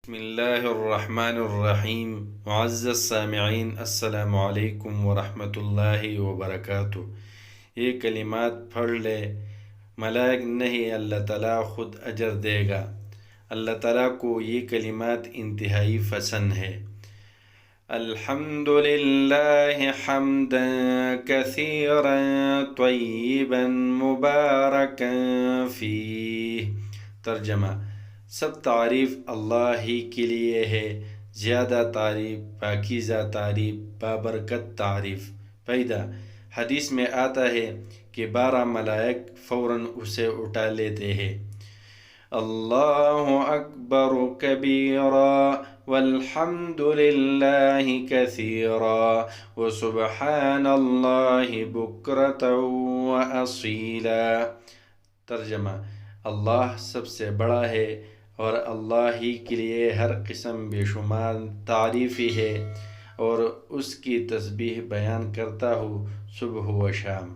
بسم اللہ الرحمن الرحیم۔ معزز سامعین، السلام علیکم ورحمۃ اللہ وبرکاتہ۔ یہ کلمات پڑھ لے، ملائک نہیں اللہ تعالیٰ خود اجر دے گا۔ اللہ تعالیٰ کو یہ کلمات انتہائی پسند ہے۔ الحمد للہ حمدا کثیرا طیبا مبارکا فیہ۔ ترجمہ: سب تعریف اللہ ہی کے لیے ہے، زیادہ تعریف، پاکیزہ تعریف، بابرکت تعریف۔ پیدا حدیث میں آتا ہے کہ 12 ملائک فوراً اسے اٹھا لیتے ہیں۔ اللہ اکبر کبیرا والحمد للہ کثیرا وسبحان اللہ بکرۃ واصیلا۔ ترجمہ: اللہ سب سے بڑا ہے اور اللہ ہی کے لیے ہر قسم بے شمار تعریفی ہے، اور اس کی تسبیح بیان کرتا ہوں صبح و شام۔